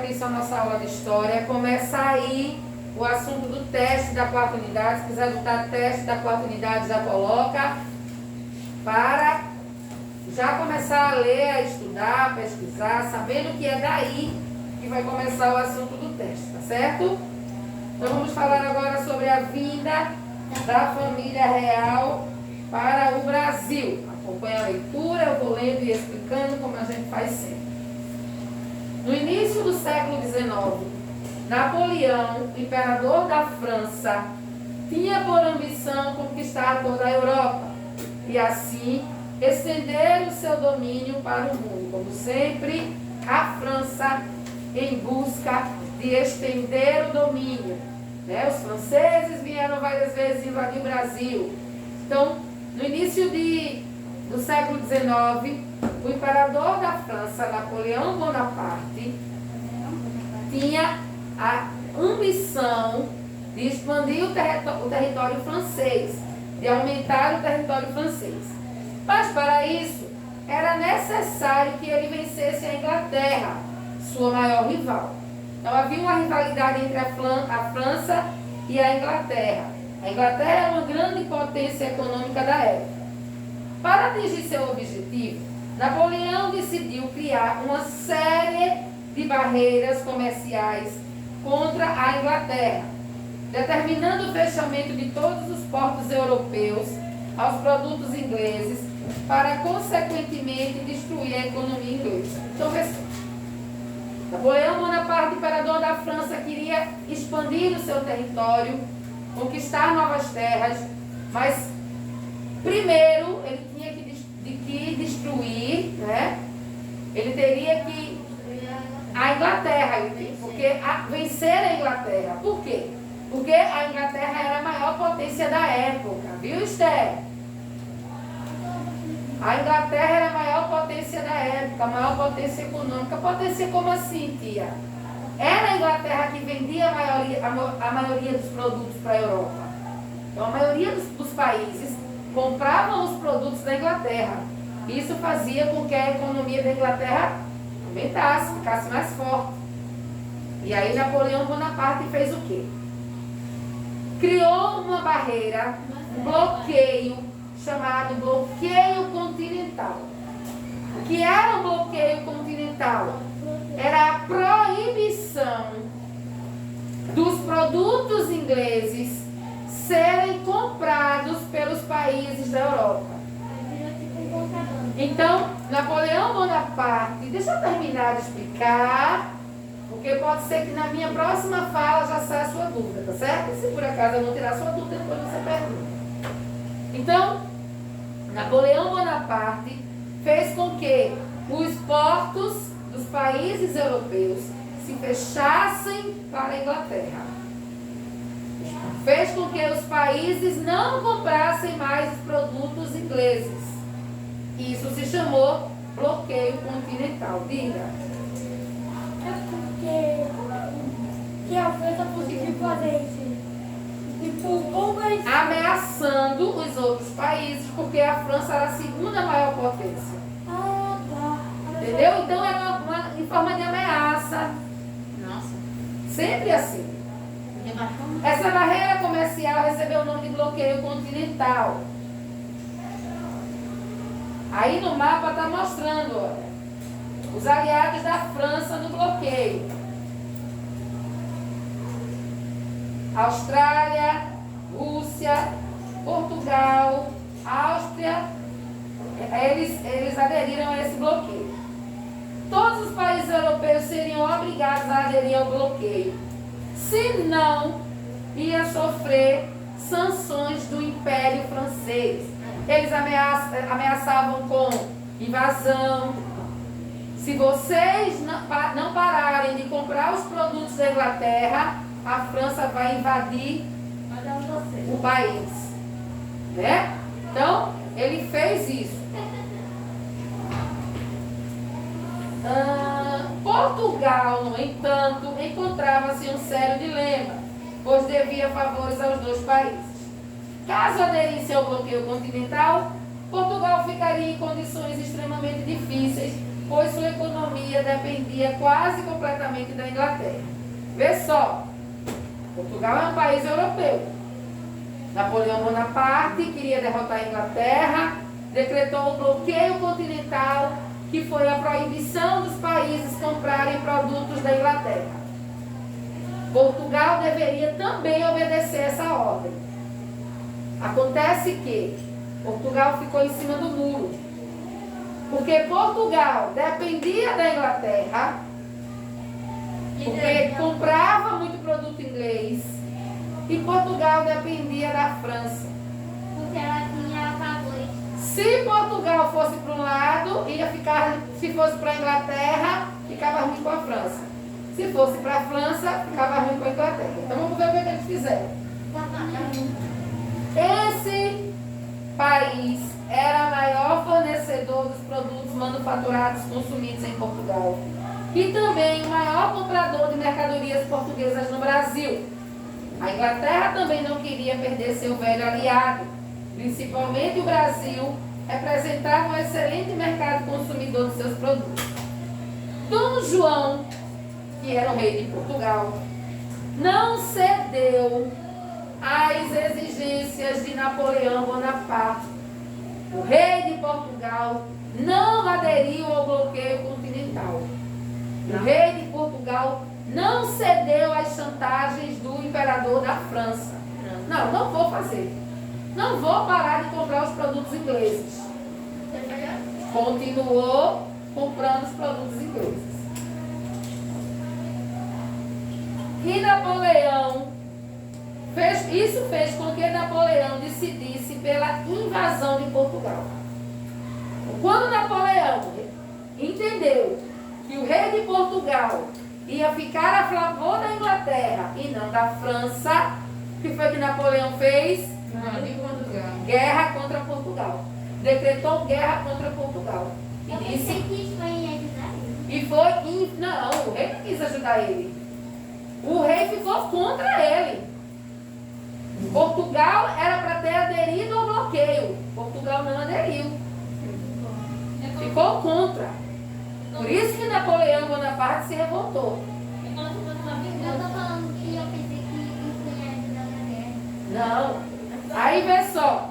atenção na nossa aula de história, começa aí o assunto do teste da quarta unidade. Se quiser botar teste da quarta unidade, já coloca, para já começar a ler, a estudar, a pesquisar, sabendo que é daí que vai começar o assunto do teste, tá certo? Então vamos falar agora sobre a vinda da família real para o Brasil. Acompanhe a leitura, eu vou lendo e explicando como a gente faz sempre. No início do século XIX, Napoleão, imperador da França, tinha por ambição conquistar toda a Europa e assim estender o seu domínio para o mundo. Como sempre, a França em busca de estender o domínio. Os franceses vieram várias vezes invadir o Brasil. Então, no início do século XIX, o imperador da França, Napoleão Bonaparte, tinha a ambição de expandir o território francês, de aumentar o território francês. Mas para isso, era necessário que ele vencesse a Inglaterra, sua maior rival. Então havia uma rivalidade entre a França e a Inglaterra. A Inglaterra era uma grande potência econômica da época. Para atingir seu objetivo, Napoleão decidiu criar uma série de barreiras comerciais contra a Inglaterra, determinando o fechamento de todos os portos europeus aos produtos ingleses para, consequentemente, destruir a economia inglesa. Então, Napoleão Bonaparte, imperador da França, queria expandir o seu território, conquistar novas terras, mas primeiro ele tinha que destruir, ele teria que a Inglaterra, porque vencer a Inglaterra. Por quê? Porque a Inglaterra era a maior potência da época, viu, Esther? A Inglaterra era a maior potência da época, a maior potência econômica. Potência como assim, tia? Era a Inglaterra que vendia a maioria dos produtos para a Europa. Então, a maioria dos países compravam os produtos da Inglaterra. Isso fazia com que a economia da Inglaterra aumentasse, ficasse mais forte. E aí Napoleão Bonaparte fez o quê? Criou uma barreira, um bloqueio, chamado bloqueio continental. O que era o bloqueio continental? Era a proibição dos produtos ingleses serem comprados pelos países da Europa. Então, Napoleão Bonaparte, deixa eu terminar de explicar, porque pode ser que na minha próxima fala já saia a sua dúvida, tá certo? Se por acaso eu não tirar a sua dúvida, depois você pergunta. Então, Napoleão Bonaparte fez com que os portos dos países europeus se fechassem para a Inglaterra. Fez com que os países não comprassem mais os produtos ingleses. Isso se chamou bloqueio continental. Diga. É porque que a França conseguiu fazer isso. Ameaçando os outros países, porque a França era a segunda maior potência. Ah, tá. Entendeu? Então era em forma de ameaça. Nossa. Sempre assim. Essa barreira comercial recebeu o nome de bloqueio continental. Aí no mapa está mostrando, olha, os aliados da França no bloqueio. Austrália, Rússia, Portugal, Áustria, eles aderiram a esse bloqueio. Todos os países europeus seriam obrigados a aderir ao bloqueio. Senão, ia sofrer sanções do Império Francês. Eles ameaçavam com invasão. Se vocês não pararem de comprar os produtos da Inglaterra, a França vai invadir o país. Então, ele fez isso. Portugal, no entanto, encontrava-se em um sério dilema, pois devia favores aos dois países. Caso aderisse ao bloqueio continental, Portugal ficaria em condições extremamente difíceis, pois sua economia dependia quase completamente da Inglaterra. Vê só, Portugal é um país europeu. Napoleão Bonaparte queria derrotar a Inglaterra, decretou o bloqueio continental, que foi a proibição dos países comprarem produtos da Inglaterra. Portugal deveria também obedecer essa ordem. Acontece que Portugal ficou em cima do muro, porque Portugal dependia da Inglaterra, porque comprava muito produto inglês, e Portugal dependia da França. Porque ela tinha favores. Se Portugal fosse para um lado, ia ficar, se fosse para a Inglaterra, ficava ruim com a França. Se fosse para a França, ficava ruim com a Inglaterra. Então vamos ver o que eles fizeram. Esse país era o maior fornecedor dos produtos manufaturados consumidos em Portugal e também o maior comprador de mercadorias portuguesas no Brasil. A Inglaterra também não queria perder seu velho aliado, principalmente o Brasil representava um excelente mercado consumidor de seus produtos. Dom João, que era o rei de Portugal, não cedeu às exigências de Napoleão Bonaparte. O rei de Portugal não aderiu ao bloqueio continental. O rei de Portugal não cedeu às chantagens do imperador da França. Não, não vou fazer. Não vou parar de comprar os produtos ingleses. Continuou comprando os produtos ingleses. E Napoleão isso fez com que Napoleão decidisse pela invasão de Portugal. Quando Napoleão entendeu que o rei de Portugal ia ficar a favor da Inglaterra e não da França, o que foi que Napoleão fez? Guerra contra Portugal. Decretou guerra contra Portugal. E disse... Não, o rei não quis ajudar ele. O rei ficou contra ele. Portugal era para ter aderido ao bloqueio. Portugal não aderiu. Ficou contra. Por isso que Napoleão Bonaparte se revoltou. Eu tô falando que eu pensei que isso ia ajudar na guerra. Não. Aí vê só.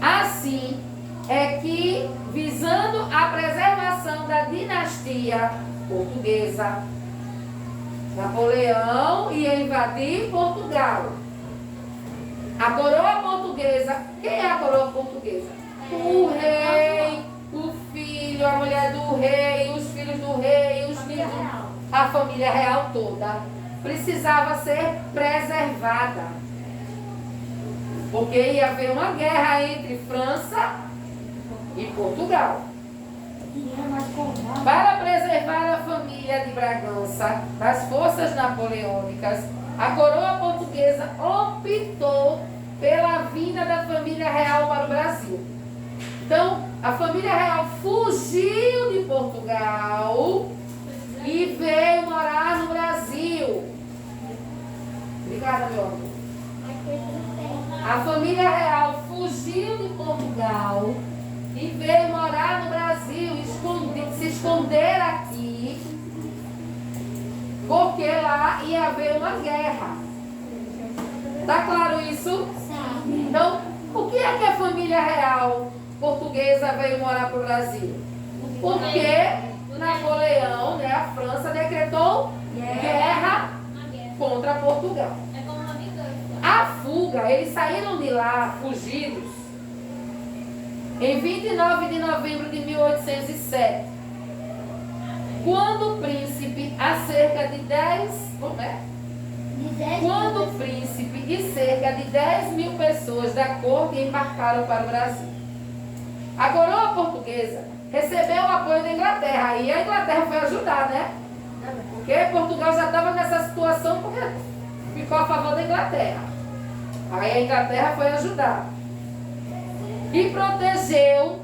Assim é que, visando a preservação da dinastia portuguesa, Napoleão ia invadir Portugal. A coroa portuguesa, quem é a coroa portuguesa? O rei, o filho, a mulher do rei, os filhos do rei, os filhos a família real toda precisava ser preservada. Porque ia haver uma guerra entre França e Portugal. Para preservar a família de Bragança das forças napoleônicas, a coroa portuguesa optou pela vinda da família real para o Brasil. Então, a família real fugiu de Portugal e veio morar no Brasil. Obrigada, meu amor. A família real fugiu de Portugal e veio morar no Brasil, se esconder aqui, porque lá ia haver uma guerra. Tá claro isso? Sim. Então, por que é que a família real portuguesa veio morar para o Brasil? Porque Napoleão, né, a França, decretou guerra contra Portugal. A fuga, eles saíram de lá fugidos em 29 de novembro de 1807, quando o príncipe quando o príncipe e cerca de 10 mil pessoas da corte embarcaram para o Brasil. A coroa portuguesa recebeu o apoio da Inglaterra, e a Inglaterra foi ajudar, né? Porque Portugal já estava nessa situação porque ficou a favor da Inglaterra. Aí a Inglaterra foi ajudar e protegeu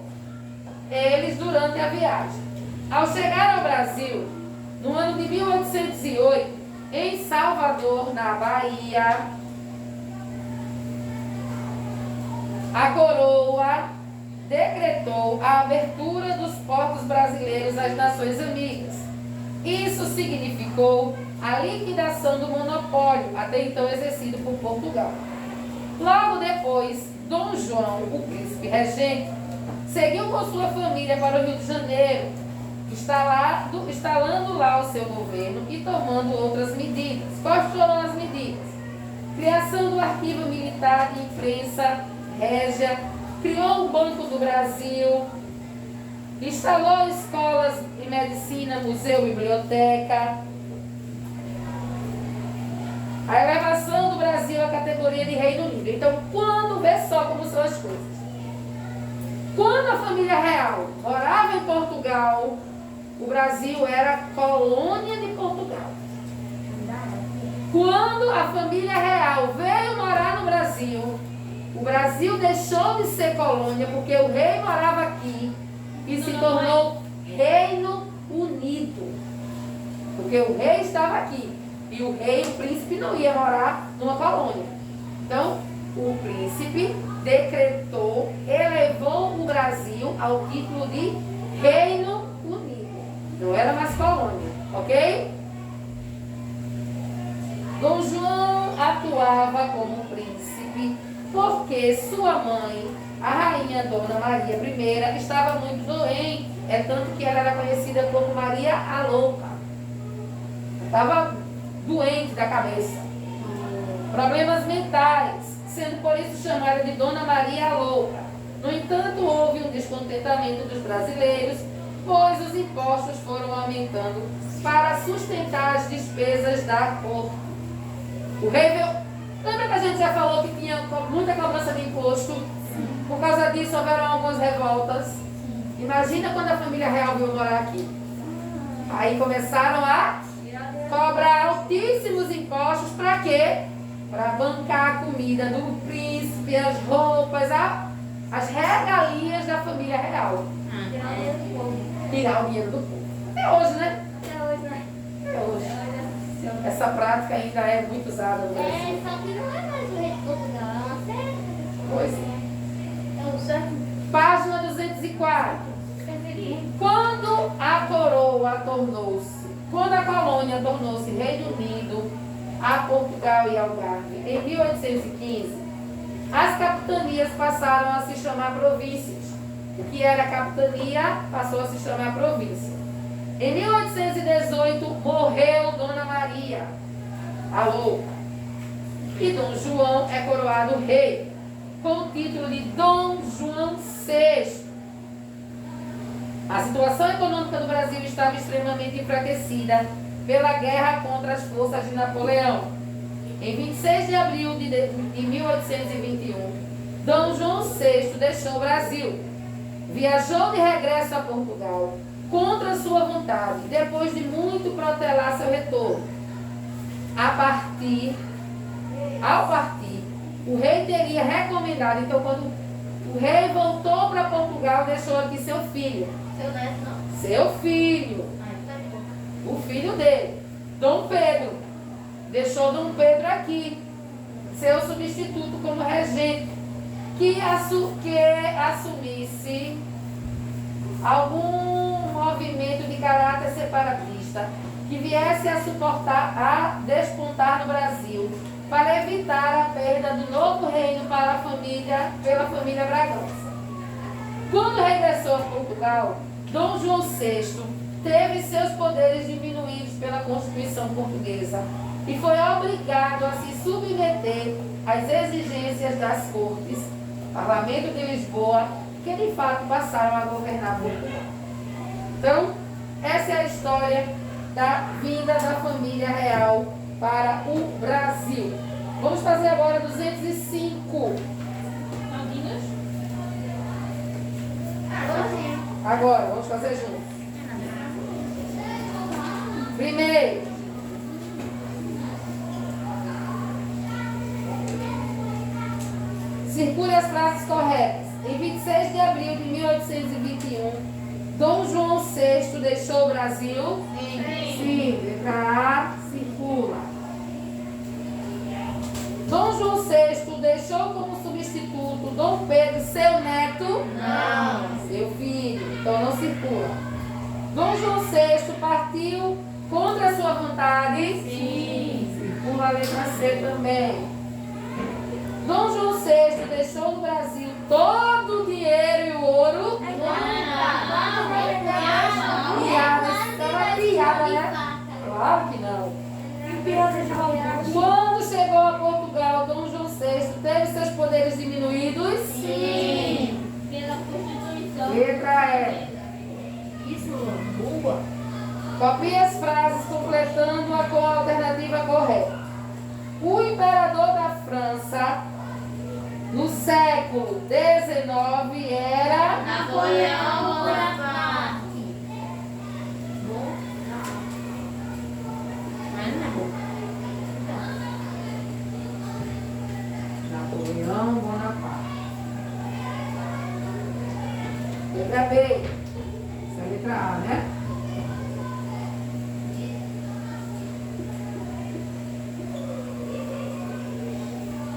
eles durante a viagem. Ao chegar ao Brasil, no ano de 1808, em Salvador, na Bahia, a coroa decretou a abertura dos portos brasileiros às nações amigas. Isso significou a liquidação do monopólio até então exercido por Portugal. Logo depois, Dom João, o príncipe regente, seguiu com sua família para o Rio de Janeiro, instalando lá o seu governo e tomando outras medidas. Quais foram as medidas? Criação do arquivo militar de imprensa régia, criou o Banco do Brasil, instalou escolas de medicina, museu e biblioteca, a elevação do Brasil à categoria de Reino Unido. Então, quando vê só como são as coisas. Quando a família real morava em Portugal, o Brasil era colônia de Portugal. Quando a família real veio morar no Brasil, o Brasil deixou de ser colônia porque o rei morava aqui e se tornou Reino Unido. Porque o rei estava aqui e o rei, o príncipe, não ia morar numa colônia. Então, o príncipe decretou, elevou o Brasil ao título de Reino Unido. Não era mais colônia, ok? Dom João atuava como príncipe porque sua mãe, a rainha Dona Maria I, estava muito doente. É tanto que ela era conhecida como Maria a Louca. Estava doente da cabeça. Problemas mentais, sendo por isso chamada de Dona Maria a Louca. No entanto, houve um descontentamento dos brasileiros, pois os impostos foram aumentando para sustentar as despesas da corte. O rei veio... Lembra que a gente já falou que tinha muita cobrança de imposto? Por causa disso houveram algumas revoltas. Imagina quando a família real veio morar aqui. Aí começaram a cobrar altíssimos impostos para quê? Para bancar a comida do príncipe, as roupas, as regalias da família real. Tirar o dinheiro do povo. Até hoje, né? Até hoje. Essa prática ainda é muito usada no Brasil. Só que não é mais o rei de Portugal, é uma certa. Pois é. É um certo. Página 204. Quando a colônia tornou-se Reino Unido a Portugal e Algarve, em 1815, as capitanias passaram a se chamar províncias. O que era capitania passou a se chamar província. Em 1818, morreu Dona Maria, a Louca, e Dom João é coroado rei, com o título de Dom João VI. A situação econômica do Brasil estava extremamente enfraquecida pela guerra contra as forças de Napoleão. Em 26 de abril de 1821, Dom João VI deixou o Brasil. Viajou de regresso a Portugal, contra sua vontade, depois de muito protelar seu retorno. Ao partir, o rei teria recomendado, então quando o rei voltou para Portugal, deixou aqui seu filho. Seu neto não. Seu filho. Tá bom. O filho dele, Dom Pedro. Deixou Dom Pedro aqui, seu substituto como regente, que assumisse algum movimento de caráter separatista que viesse a despontar no Brasil, para evitar a perda do novo reino pela família Bragança. Quando regressou a Portugal, Dom João VI teve seus poderes diminuídos pela Constituição Portuguesa e foi obrigado a se submeter às exigências das Cortes, Parlamento de Lisboa, que de fato passaram a governar Portugal. Então, essa é a história da vinda da família real para o Brasil. Vamos fazer agora 205. Agora, vamos fazer juntos. Primeiro, circule as frases corretas. Em 26 de abril de 1821, Dom João VI deixou o Brasil? Sim. Letra A, circula. Dom João VI deixou como substituto Instituto Dom Pedro seu neto? Não. Seu filho. Então não circula. Dom João VI partiu contra a sua vontade? Sim. Circula a letra C também. Dom João VI deixou no Brasil todo o dinheiro e o ouro? Piada, isso é uma piada, né? Claro que não. Quando chegou a Portugal, Dom João VI teve seus poderes diminuídos? Sim. Pela Constituição. Letra E. Isso, boa. Copie as frases completando-a com a alternativa correta. O imperador da França, no século XIX, era Napoleão Bonaparte. Napoleão Bonaparte. Letra B. Essa é a letra A, né?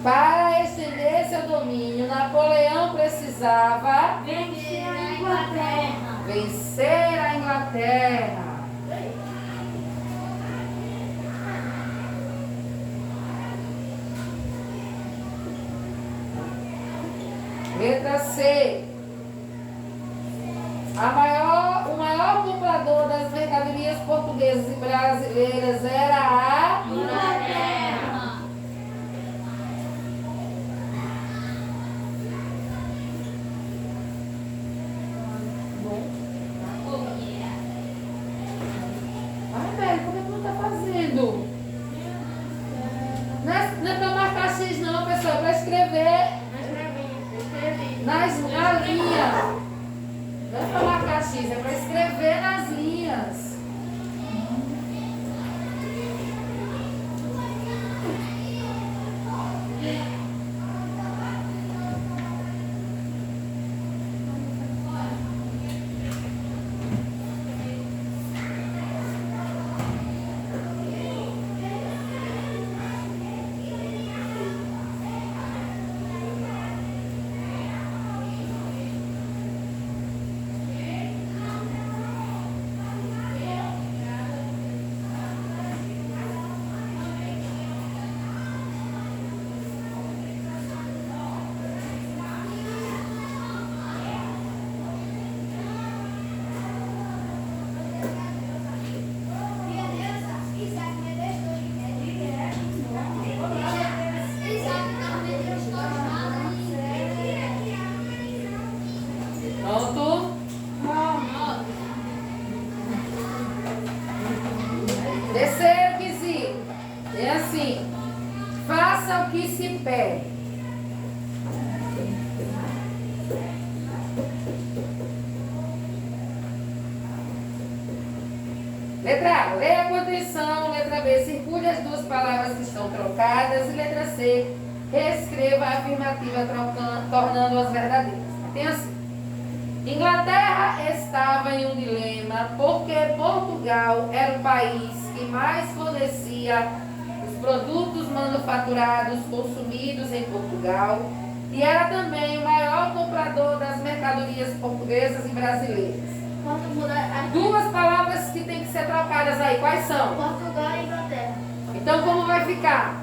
Para estender seu domínio, Napoleão precisava Vencer a Inglaterra. vencer a Inglaterra. Letra C. O maior comprador das mercadorias portuguesas e brasileiras era a Inglaterra. Ai, velho, como é que não tá fazendo? Não é pra marcar X não, pessoal, é pra escrever na linha. Não é pra marcar X, é pra escrever nas linhas. Pronto? Terceiro quesito. É assim. Faça o que se pede. Letra A, leia com atenção. Letra B, circule as duas palavras que estão trocadas. E letra C, reescreva a afirmativa tornando-as verdadeiras. Tem assim. Inglaterra estava em um dilema porque Portugal era o país que mais fornecia os produtos manufaturados consumidos em Portugal e era também o maior comprador das mercadorias portuguesas e brasileiras. Duas palavras que tem que ser trocadas aí, quais são? Portugal e Inglaterra. Então como vai ficar?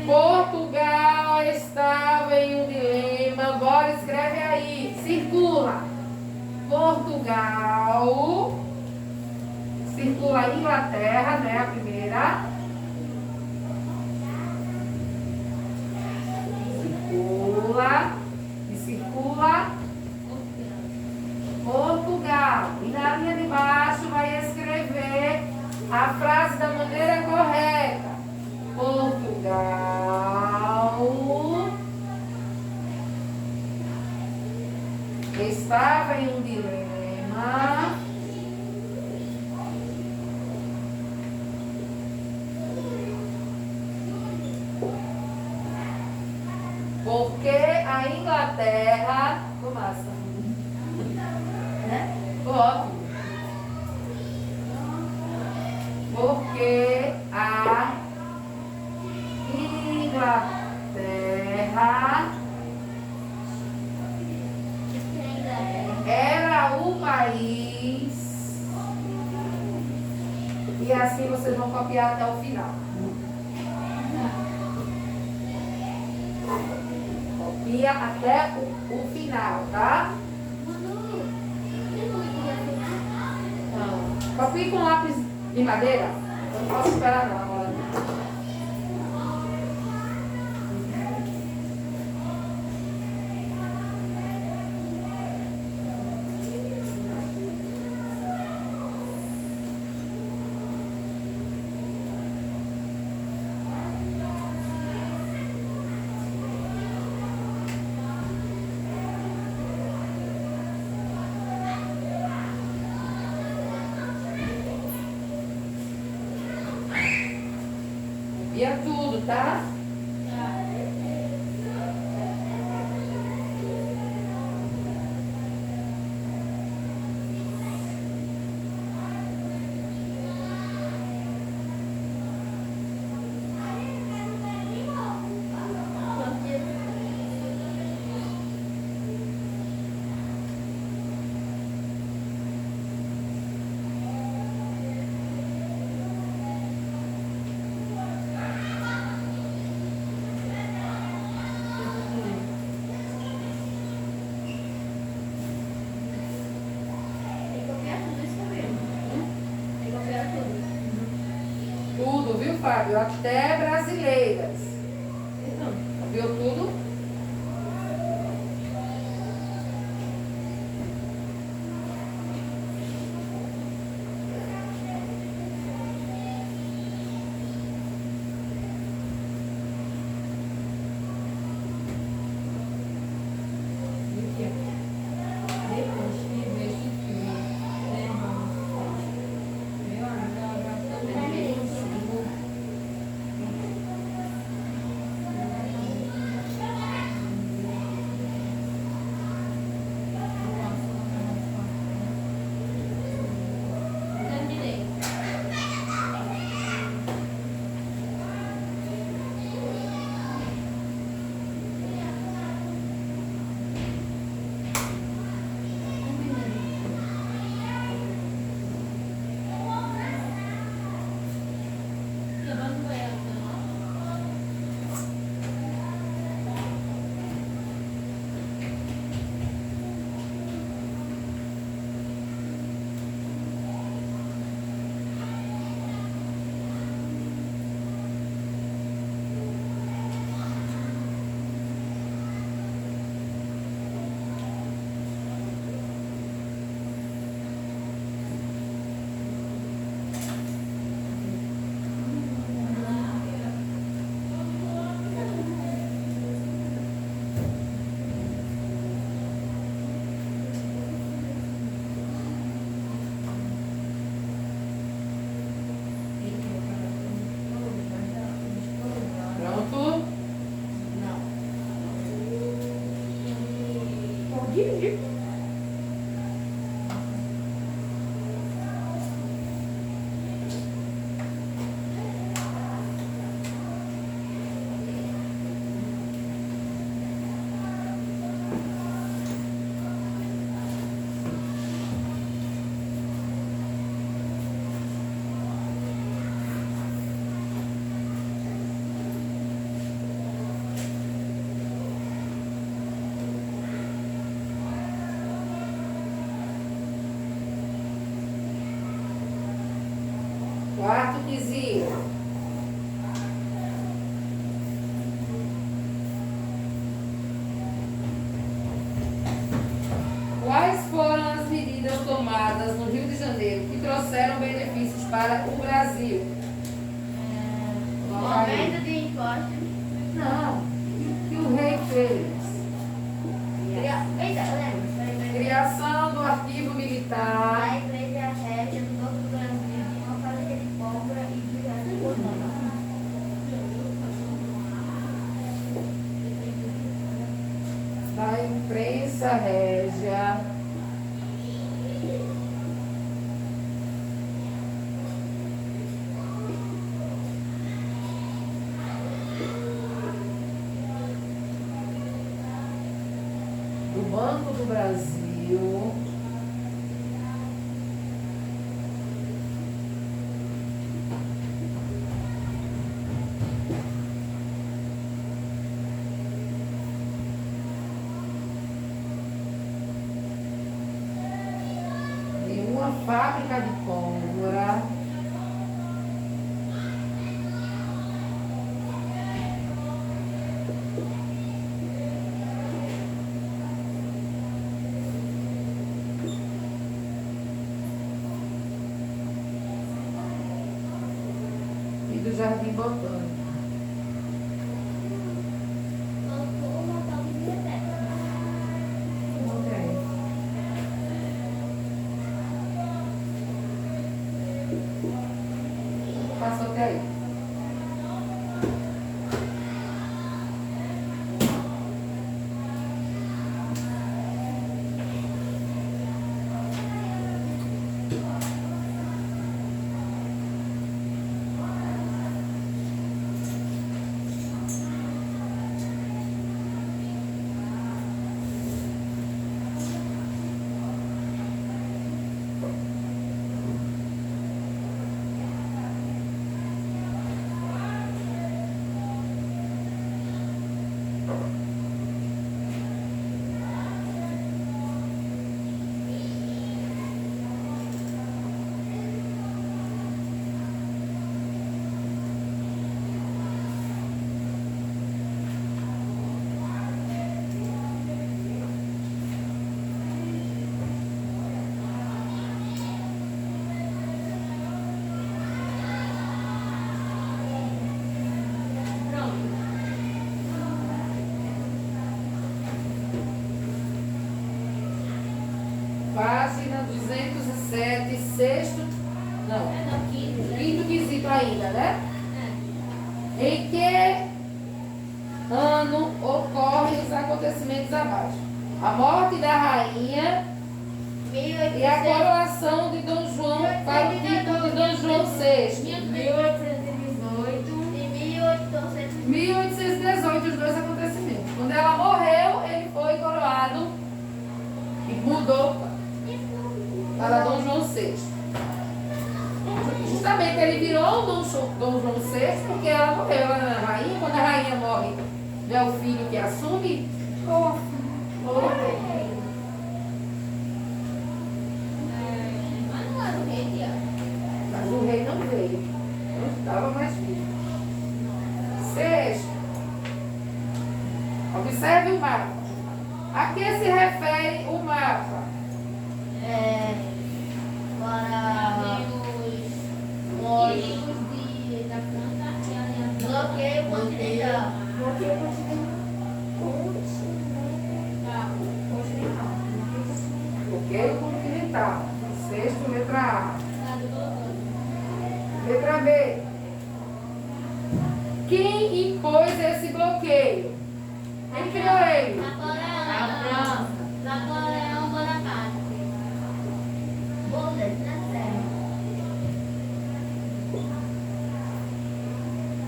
Portugal estava em um dilema. Bora, escreve aí. Circula. Portugal. Circula Inglaterra, né? A primeira. Circula. E circula Portugal. E na linha de baixo vai escrever a frase da maneira correta. Portugal estava em um dilema porque a Inglaterra... Fumaça. Né? Ótimo. Porque a Inglaterra E assim vocês vão copiar até o final. Copia até o final, tá? Copie com lápis de madeira. Eu não posso esperar não agora. Copia tudo, tá? Tudo, viu, Fábio? Até brasileiras. Viu tudo? Pronto? Pode ir. Quarto piso. Quais foram as medidas tomadas no Rio de Janeiro que trouxeram benefícios para o Brasil? Aumento de impostos. Não. O que o rei fez? Eita, eu lembro. Criação do arquivo militar. A igreja régia do Banco do Brasil, uma fábrica de pólvora e diversas econômicas. Da imprensa régia. Do Banco do Brasil. fábrica de pólvora, e do Jardim Botânico. Colocou uma tal biblioteca. Ok. Passou até aí. Pronto. Página 207, sexto. Não, É no quinto, né? quinto quesito ainda, né? É. Em que ano ocorrem os acontecimentos abaixo? A morte da rainha e a 1800. coroação de Dom João para o título de Dom João VI. 1818 e 1800. 1818, os dois acontecimentos. Quando ela morreu, ele foi coroado e mudou para Dom João VI. Justamente ele virou Dom João VI porque ela morreu. Ela era rainha. Quando a rainha morre, já é o filho que assume. Mas não era o rei, tia. Mas o rei não veio. Não estava mais vivo. Sexto. Observe o mapa. A que se refere o mapa? Para os inimigos da França e a aliança. Bloqueio continental. Bloqueio continental. Sexto, letra A. Tá do bloqueio. Letra B. Quem impôs esse bloqueio? Quem criou ele? Napoleão. Napoleão Bonaparte.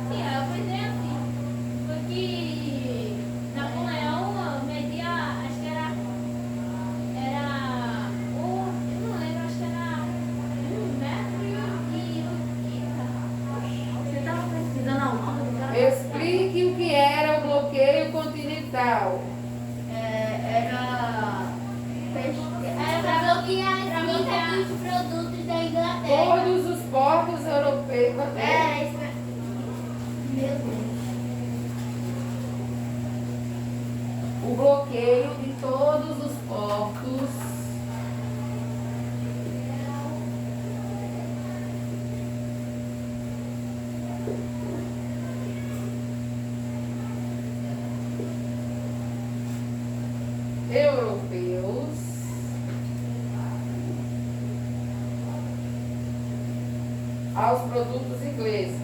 Sim, eu pensei assim. Foi que Napoleão media, acho que era eu não lembro, acho que era 1,80 m. Você estava pesquisando aonde? Explique o que era o bloqueio continental. Era para bloquear 30 produtos da Inglaterra. Todos os portos europeus. Era isso mesmo. Meu Deus. O bloqueio de todos os portos europeus aos produtos ingleses.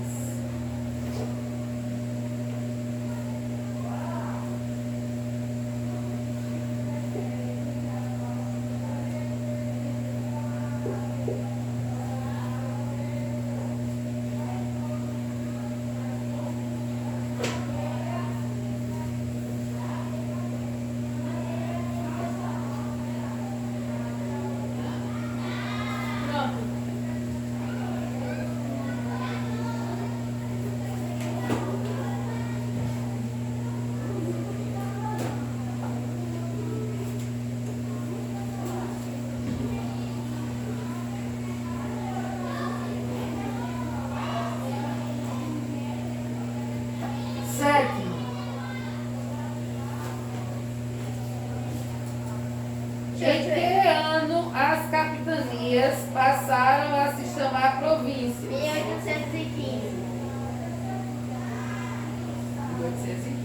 Pronto. colônias passaram a se chamar províncias. 1815. 1815.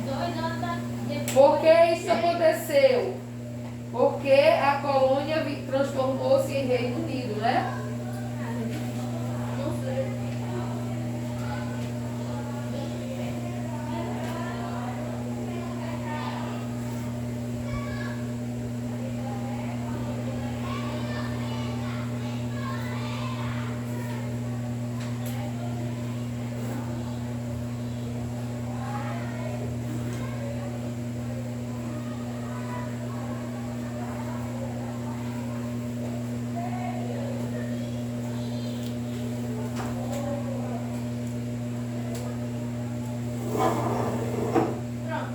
2 anos depois. Por que isso aconteceu? Porque a colônia transformou-se em Reino Unido, né? Não sei. Pronto.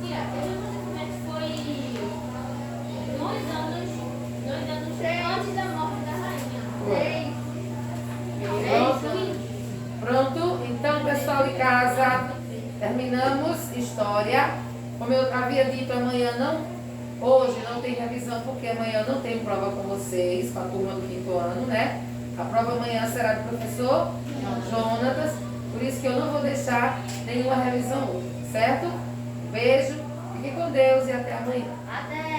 Tia, eu não sei como é que foi 2 anos antes da morte da rainha. Foi. Três. Pronto? Então, pessoal de casa, terminamos história. Como eu havia dito, amanhã hoje não tem revisão, porque amanhã não tem prova com vocês, com a turma do 5º ano, né? A prova amanhã será do professor Jonatas, por isso que eu não vou deixar nenhuma revisão hoje, certo? Beijo, fique com Deus e até amanhã. Até.